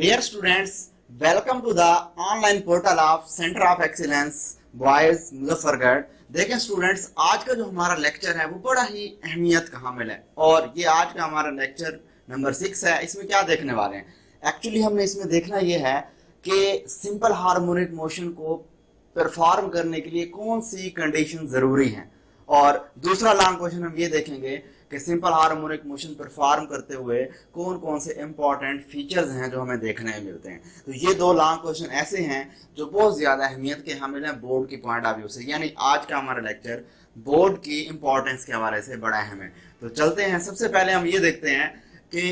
Dear students, welcome to the online portal of Center of Excellence Boys Muzaffargarh. देखें students, आज का जो हमारा लेक्चर है वो बड़ा ही अहमियत का हामिल है और ये आज का हमारा लेक्चर नंबर 6 है। इसमें क्या देखने वाले हैं? एक्चुअली हमने इसमें देखना ये है कि सिंपल हार्मोनिक मोशन को परफॉर्म करने के लिए कौन सी कंडीशन जरूरी हैं, और दूसरा लॉन्ग क्वेश्चन हम ये देखेंगे कि सिंपल हार्मोनिक मोशन परफॉर्म करते हुए कौन कौन से इंपॉर्टेंट फीचर्स हैं जो हमें देखने में मिलते हैं। तो ये दो लॉन्ग क्वेश्चन ऐसे हैं जो बहुत ज्यादा अहमियत के हामिल हैं बोर्ड की पॉइंट ऑफ व्यू से, यानी आज का हमारा लेक्चर बोर्ड की इंपॉर्टेंस के हवाले से बड़ा अहम है। तो चलते हैं, सबसे पहले हम ये देखते हैं कि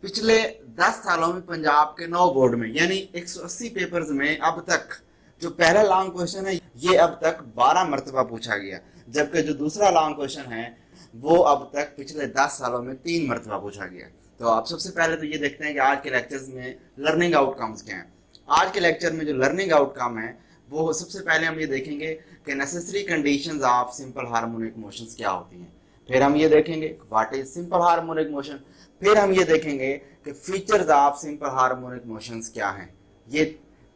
पिछले 10 सालों में पंजाब के 9 बोर्ड में यानी 180 पेपर्स में अब तक जो पहला लॉन्ग क्वेश्चन है ये अब तक 12 मरतबा पूछा गया, जबकि जो दूसरा लॉन्ग क्वेश्चन है वो अब तक पिछले 10 सालों में 3 मरतबा पूछा गया। तो आप सबसे पहले तो ये देखते हैं कि आज के लेक्चर्स में लर्निंग आउटकम्स क्या हैं। आज के लेक्चर में जो लर्निंग आउटकम है वो सबसे पहले हम ये देखेंगे कि necessary conditions of simple harmonic motions क्या होती हैं। फिर हम ये देखेंगे what is simple harmonic motion. फिर हम ये देखेंगे कि features of simple harmonic motions क्या हैं। ये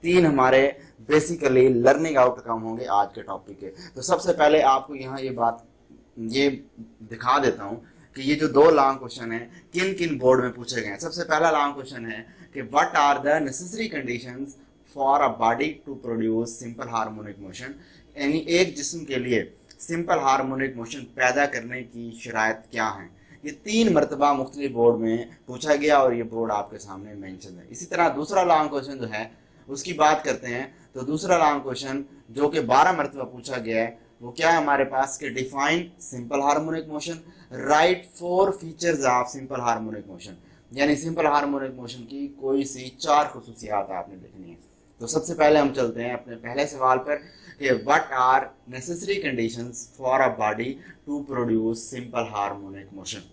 3 हमारे बेसिकली लर्निंग आउटकम होंगे आज के टॉपिक के। तो सबसे पहले आपको यहाँ ये दिखा देता हूँ कि ये जो 2 लॉन्ग क्वेश्चन है किन किन बोर्ड में पूछे गए हैं। सबसे पहला लॉन्ग क्वेश्चन है कि what are the necessary conditions for a body to produce simple harmonic motion, यानी एक जिस्म के लिए सिंपल हार्मोनिक मोशन पैदा करने की शराइत क्या है। ये 3 मरतबा मुख्तलिफ बोर्ड में पूछा गया और ये बोर्ड आपके सामने मेंशन है। इसी तरह दूसरा लॉन्ग क्वेश्चन जो है उसकी बात करते हैं। तो दूसरा लॉन्ग क्वेश्चन जो कि 12 मरतबा पूछा गया है वो क्या है हमारे पास कि define simple harmonic motion, right 4 features of simple harmonic motion, यानी सिंपल हार्मोनिक मोशन की कोई सी 4 खुसूसियात आपने लिखनी है। तो सबसे पहले हम चलते हैं अपने पहले सवाल पर कि what are necessary conditions for a body to produce simple harmonic motion.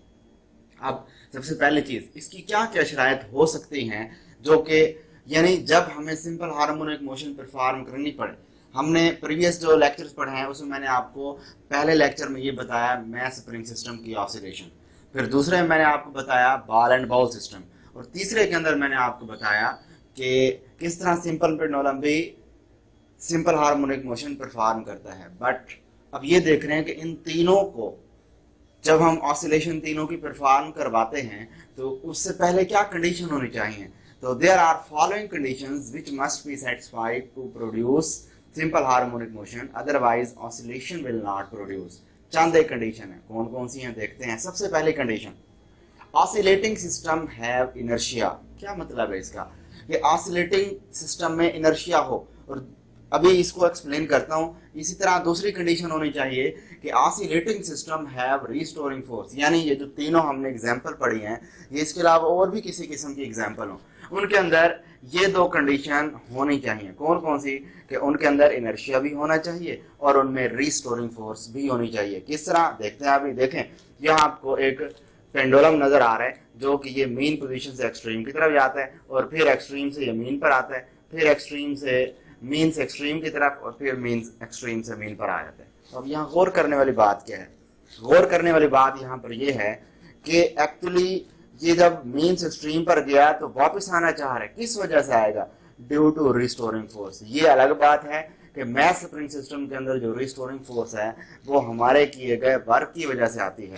अब सबसे पहली चीज इसकी क्या क्या शराइत हो सकती हैं जो कि यानी जब हमें सिंपल हार्मोनिक मोशन परफॉर्म करनी पड़े। हमने प्रीवियस जो लेक्चर्स पढ़े हैं उसमें मैंने आपको पहले लेक्चर में ये बताया मैस स्प्रिंग सिस्टम की ऑसिलेशन, फिर दूसरे में मैंने आपको बताया बॉल एंड बाउल सिस्टम, और तीसरे के अंदर मैंने आपको बताया कि किस तरह सिंपल पेंडुलम भी सिंपल हार्मोनिक मोशन परफॉर्म करता है। बट अब ये देख रहे हैं कि इन तीनों को जब हम ऑसिलेशन तीनों की परफॉर्म करवाते हैं तो उससे पहले क्या कंडीशन होनी चाहिए। तो there are following conditions which must be satisfied to produce simple harmonic motion, otherwise oscillation will not produce. चंद एक कंडीशन है, कौन कौन सी हैं देखते हैं। सबसे पहले condition, oscillating system have inertia. क्या मतलब है इसका कि ऑसिलेटिंग सिस्टम में इनर्शिया हो, और अभी इसको एक्सप्लेन करता हूं। इसी तरह दूसरी कंडीशन होनी चाहिए कि oscillating system have restoring force, यानी ये जो तीनों हमने एग्जांपल पढ़ी हैं ये इसके अलावा और भी किसी किस्म की एग्जांपल हो, उनके अंदर ये 2 कंडीशन होनी चाहिए। कौन कौन सी कि उनके अंदर इनर्शिया भी होना चाहिए और उनमें रिस्टोरिंग फोर्स भी होनी चाहिए। किस तरह देखते हैं, अभी देखें यहाँ आपको एक पेंडुलम नजर आ रहा है जो कि ये मीन पोजीशन से एक्सट्रीम की तरफ जाता है और फिर एक्सट्रीम से ये मीन पर आता है, फिर एक्सट्रीम से मीन से एक्सट्रीम की तरफ और फिर मीन एक्सट्रीम से मीन पर आ जाता है। अब यहाँ गौर करने वाली बात क्या है? गौर करने वाली बात यहाँ पर यह है कि एक्चुअली ये जब मीन से एक्सट्रीम पर गया तो वापस आना चाह रहा है, किस वजह से आएगा? Due to restoring force. ये अलग बात है कि मैस स्प्रिंग सिस्टम के अंदर जो रिस्टोरिंग फोर्स है वो हमारे किए गए वर्क की वजह से आती है।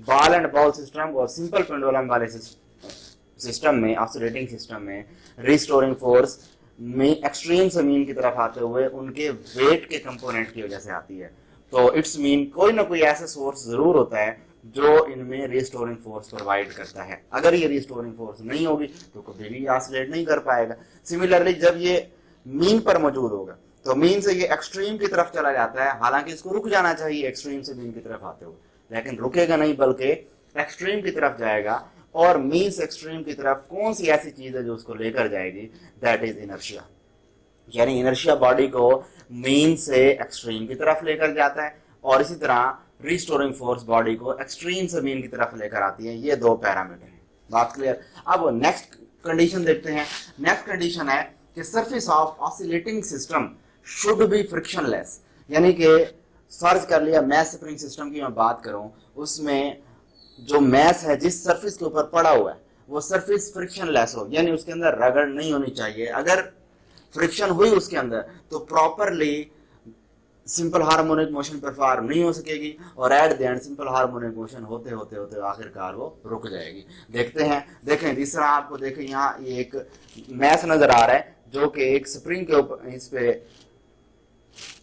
बॉल एंड बाउल सिस्टम और सिंपल पेंडुलम वाले सिस्टम में, ऑसिलेटिंग सिस्टम में रिस्टोरिंग फोर्स में एक्सट्रीम से मीन की तरफ आते हुए उनके वेट के कंपोनेंट की वजह से आती है। तो इट्स मीन कोई ना कोई ऐसा सोर्स जरूर होता है जो इनमें रिस्टोरिंग फोर्स प्रोवाइड करता है। अगर ये रिस्टोरिंग फोर्स नहीं होगी तो कभी भी ऑसिलेट नहीं कर पाएगा। सिमिलरली जब ये मीन पर मौजूद होगा तो मीन से ये एक्सट्रीम की तरफ चला जाता है, हालांकि इसको रुक जाना चाहिए एक्सट्रीम से मीन की तरफ आते हुए, लेकिन रुकेगा नहीं बल्कि एक्सट्रीम की तरफ जाएगा। और मीन से एक्सट्रीम की तरफ कौन सी ऐसी चीज है जो उसको लेकर जाएगी? दैट इज इनर्शिया, यानी इनर्शिया बॉडी को मीन से एक्सट्रीम की तरफ लेकर जाता है और इसी तरह रिस्टोरिंग फोर्स बॉडी को एक्सट्रीम से मीन की तरफ लेकर आती है। ये 2 पैरामीटर हैं। बात क्लियर? अब नेक्स्ट कंडीशन देखते हैं। नेक्स्ट कंडीशन है कि surface of oscillating system should be frictionless, यानी कि फर्ज कर लिया मैस स्प्रिंग सिस्टम की मैं बात करूं, उसमें जो मैस है जिस सरफेस के ऊपर पड़ा हुआ है वो सरफेस फ्रिक्शन लेस हो, यानी उसके अंदर रगड़ नहीं होनी चाहिए। अगर फ्रिक्शन हुई उसके अंदर तो properly simple harmonic motion perform नहीं हो सकेगी और at the end simple harmonic motion होते होते होते आखिरकार वो रुक जाएगी। देखते हैं, देखें तीसरा आपको देखें यहाँ ये एक मैस नजर आ रहा है जो कि एक स्प्रिंग के ऊपर, इस पे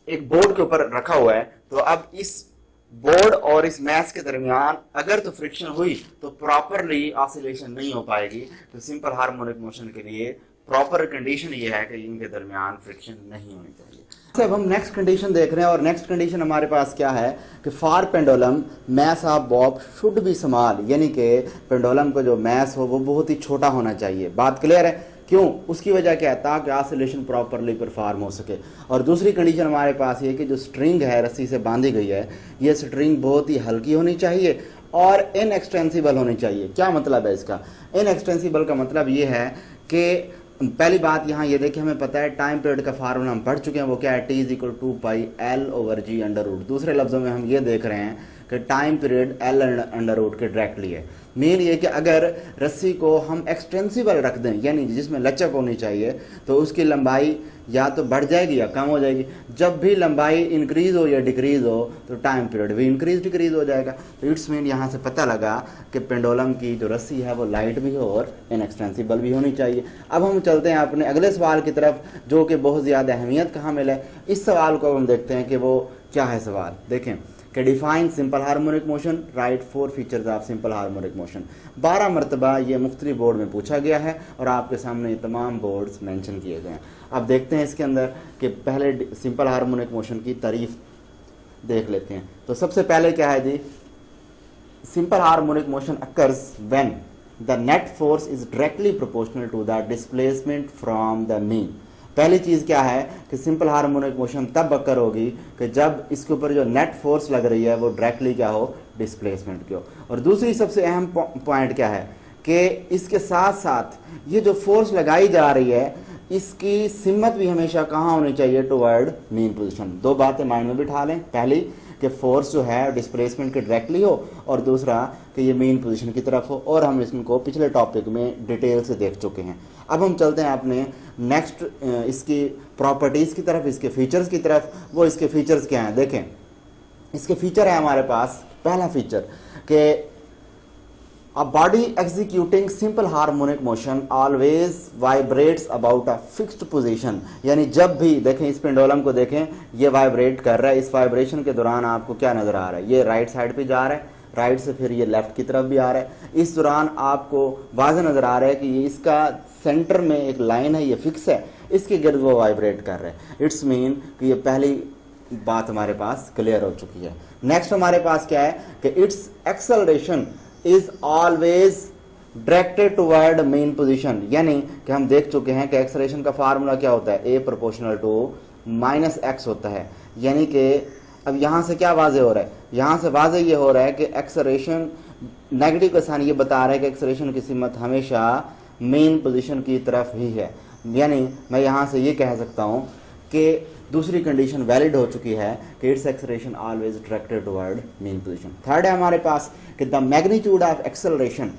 एक बोर्ड के ऊपर रखा हुआ है। तो अब इस बोर्ड और इस मैस के दरमियान अगर तो फ्रिक्शन हुई तो प्रॉपरली ऑसिलेशन नहीं हो पाएगी। तो सिंपल हार्मोनिक मोशन के लिए प्रॉपर कंडीशन ये है कि इनके दरमियान फ्रिक्शन नहीं होनी चाहिए। अब हम नेक्स्ट कंडीशन देख रहे हैं और नेक्स्ट कंडीशन हमारे पास क्या है कि for pendulum mass of Bob should be small, यानी कि पेंडुलम का जो मैस हो वो बहुत ही छोटा होना चाहिए। बात क्लियर है? क्यों? उसकी वजह क्या है? ताकि ऑसिलेशन प्रॉपरली परफॉर्म हो सके। और दूसरी कंडीशन हमारे पास ये कि जो स्ट्रिंग है रस्सी से बांधी गई है, ये स्ट्रिंग बहुत ही हल्की होनी चाहिए और इनएक्सटेंसिबल होनी चाहिए। क्या मतलब है इसका? इनएक्सटेंसिबल का मतलब ये है कि पहली बात यहाँ ये देखिए, हमें पता है टाइम पीरियड का फार्मूला हम पढ़ चुके हैं, वो क्या है? T = 2πL/g√। दूसरे लफ्जों में हम ये देख रहे हैं कि टाइम पीरियड L√√ के डायरेक्टली है। मेन ये कि अगर रस्सी को हम एक्सटेंसिबल रख दें, यानी जिसमें लचक होनी चाहिए, तो उसकी लंबाई या तो बढ़ जाएगी या कम हो जाएगी। जब भी लंबाई इंक्रीज हो या डिक्रीज हो तो टाइम पीरियड भी इंक्रीज डिक्रीज हो जाएगा। तो इट्स मीन यहाँ से पता लगा कि पेंडुलम की जो रस्सी है वो लाइट भी हो और इनएक्सटेंसिबल भी होनी चाहिए। अब हम चलते हैं अपने अगले सवाल की तरफ, जो कि बहुत ज़्यादा अहमियत का हामिल है। इस सवाल को हम देखते हैं कि वो क्या है। सवाल देखें कि define simple harmonic motion, right 4 features of simple harmonic motion. 12 मरतबा ये मुख्तलिफ बोर्ड में पूछा गया है और आपके सामने ये तमाम बोर्ड्स मेंशन किए गए हैं। अब देखते हैं इसके अंदर कि पहले सिंपल हार्मोनिक मोशन की तारीफ देख लेते हैं। तो सबसे पहले क्या है जी? Simple harmonic motion occurs when the net force is directly proportional to the displacement from the mean. पहली चीज़ क्या है कि सिंपल हार्मोनिक मोशन तब अकर होगी कि जब इसके ऊपर जो नेट फोर्स लग रही है वो डायरेक्टली क्या हो? डिस्प्लेसमेंट की हो। और दूसरी सबसे अहम पॉइंट क्या है कि इसके साथ साथ ये जो फोर्स लगाई जा रही है इसकी सिमत भी हमेशा कहाँ होनी चाहिए? Toward mean position. दो बातें माइंड में बिठा लें, पहली कि फोर्स जो है डिस्प्लेसमेंट के डायरेक्टली हो और दूसरा कि ये मेन पोजीशन की तरफ हो। और हम इसको पिछले टॉपिक में डिटेल से देख चुके हैं। अब हम चलते हैं अपने नेक्स्ट इसकी प्रॉपर्टीज़ की तरफ, इसके फीचर्स की तरफ। वो इसके फीचर्स क्या हैं देखें। इसके फीचर है हमारे पास, पहला फीचर कि A body executing simple harmonic motion always vibrates about a fixed position। यानी जब भी देखें इस पेंडुलम को देखें, ये वाइब्रेट कर रहा है। इस वाइब्रेशन के दौरान आपको क्या नज़र आ रहा है? ये राइट साइड पे जा रहा है, राइट से फिर ये लेफ्ट की तरफ भी आ रहा है। इस दौरान आपको वाज़ह नज़र आ रहा है कि ये इसका सेंटर में एक लाइन है, ये फिक्स है, इसके गिर्द वो वाइब्रेट कर रहा है। इट्स मीन कि ये पहली बात हमारे पास क्लियर हो चुकी है। नेक्स्ट हमारे पास क्या है कि its acceleration is always directed toward mean position. यानी कि हम देख चुके हैं कि एक्सेलरेशन का फार्मूला क्या होता है? A प्रोपोर्शनल टू -x होता है। यानी कि अब यहाँ से क्या वाज़े हो रहा है? यहाँ से वाज़े ये हो रहा है कि एक्सेलरेशन नेगेटिव का साइन ये बता रहा है कि एक्सेलरेशन की सिमत हमेशा मेन पोजीशन की तरफ ही है। यानी मैं यहाँ से ये कह सकता हूँ कि दूसरी कंडीशन वैलिड हो चुकी है कि its acceleration always directed toward mean position. Third है हमारे पास कि the magnitude of acceleration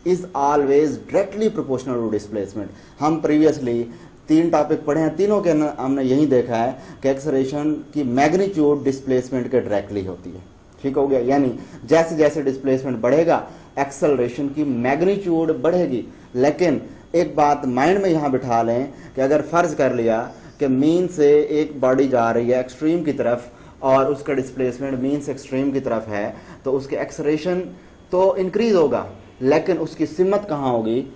is always directly proportional to displacement. हम प्रीवियसली 3 टॉपिक पढ़े हैं, तीनों के हमने यही देखा है कि एक्सेलरेशन की मैग्नीट्यूड डिस्प्लेसमेंट के डायरेक्टली होती है। ठीक हो गया? यानी जैसे जैसे डिस्प्लेसमेंट बढ़ेगा एक्सेलरेशन की मैग्नीट्यूड बढ़ेगी। लेकिन एक बात माइंड में यहाँ बिठा लें कि अगर फ़र्ज़ कर लिया कि मीन से एक बॉडी जा रही है एक्सट्रीम की तरफ और उसका डिस्प्लेसमेंट मीन से एक्सट्रीम की तरफ है, तो उसके एक्सेलरेशन तो इंक्रीज होगा लेकिन उसकी सिमत कहाँ होगी?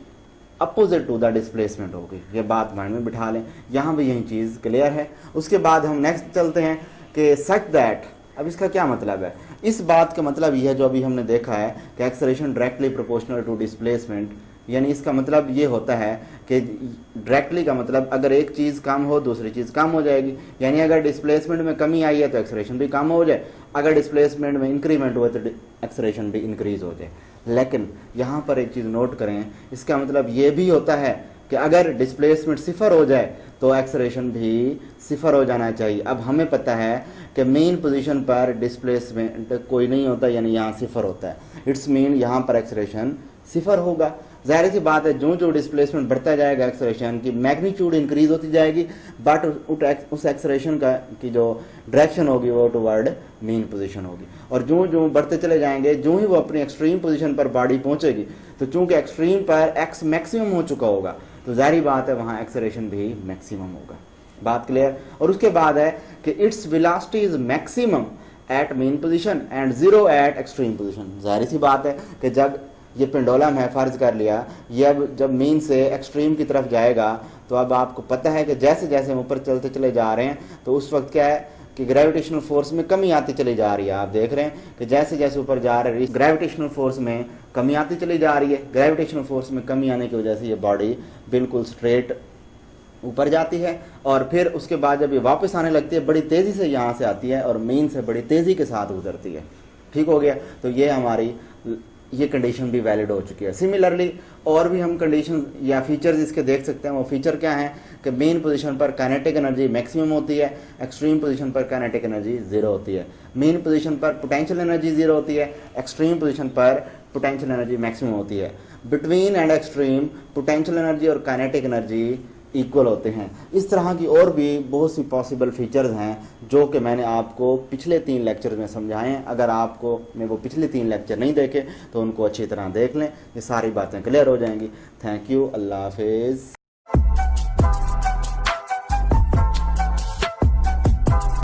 अपोजिट टू द डिस्प्लेसमेंट होगी। ये बात माइंड में बिठा लें, यहाँ भी यही चीज़ क्लियर है। उसके बाद हम नेक्स्ट चलते हैं कि सच दैट। अब इसका क्या मतलब है? इस बात का मतलब यह है जो अभी हमने देखा है कि acceleration directly proportional to displacement. यानी इसका मतलब ये होता है कि डायरेक्टली का मतलब अगर एक चीज़ कम हो दूसरी चीज़ कम हो जाएगी। यानी अगर डिस्प्लेसमेंट में कमी आई है तो एक्सेलरेशन भी कम हो जाए, अगर डिस्प्लेसमेंट में इंक्रीमेंट हुआ तो एक्सेलरेशन भी इंक्रीज हो जाए। लेकिन यहाँ पर एक चीज़ नोट करें, इसका मतलब ये भी होता है कि अगर डिस्प्लेसमेंट 0 हो जाए तो एक्सेलरेशन भी 0 हो जाना चाहिए। अब हमें पता है कि मेन पोजीशन पर डिस्प्लेसमेंट कोई नहीं होता, यानी यहाँ 0 होता है। इट्स मीन यहाँ पर एक्सेलरेशन 0 होगा। जाहिर सी बात है जो जो डिस्प्लेसमेंट बढ़ता जाएगा एक्सेलरेशन की मैग्नीट्यूड इंक्रीज होती जाएगी, बट उस एक्सेलरेशन का की जो डायरेक्शन होगी वो टुवर्ड मीन पोजीशन होगी। और जो जो बढ़ते चले जाएंगे, जो ही वो अपनी एक्सट्रीम पोजीशन पर बॉडी पहुंचेगी, तो चूंकि एक्सट्रीम पर एक्स मैक्सिमम हो चुका होगा, तो जाहिर बात है वहां एक्सेलरेशन भी मैक्सिमम होगा। बात क्लियर। और उसके बाद है कि its velocity is maximum at mean position and zero at extreme position. जाहिर सी बात है कि जब ये पेंडुलम है, फर्ज कर लिया ये अब जब मीन से एक्सट्रीम की तरफ जाएगा, तो अब आपको पता है कि जैसे जैसे हम ऊपर चलते चले जा रहे हैं, तो उस वक्त क्या है कि ग्रेविटेशनल फोर्स में कमी आती चली जा रही है। आप देख रहे हैं कि जैसे जैसे ऊपर जा रहे हैं ग्रेविटेशनल फोर्स में कमी आती चली जा रही है। ग्रेविटेशनल फोर्स में कमी आने की वजह से ये बॉडी बिल्कुल स्ट्रेट ऊपर जाती है, और फिर उसके बाद जब ये वापस आने लगती है बड़ी तेज़ी से यहाँ से आती है और मीन से बड़ी तेज़ी के साथ गुजरती है। ठीक हो गया। तो ये हमारी ये कंडीशन भी वैलिड हो चुकी है। सिमिलरली और भी हम कंडीशन या फीचर्स इसके देख सकते हैं। वो फीचर क्या है कि मेन पोजीशन पर काइनेटिक एनर्जी मैक्सिमम होती है, एक्सट्रीम पोजीशन पर काइनेटिक एनर्जी जीरो होती है। मेन पोजीशन पर पोटेंशियल एनर्जी जीरो होती है, एक्सट्रीम पोजीशन पर पोटेंशियल एनर्जी मैक्सिमम होती है। Between and extreme potential energy और काइनेटिक एनर्जी इक्वल होते हैं। इस तरह की और भी बहुत सी पॉसिबल फीचर्स हैं जो कि मैंने आपको पिछले 3 लेक्चर में समझाए हैं। अगर आपको ने वो पिछले 3 लेक्चर नहीं देखे तो उनको अच्छी तरह देख लें, ये सारी बातें क्लियर हो जाएंगी। थैंक यू, अल्लाह हाफिज़।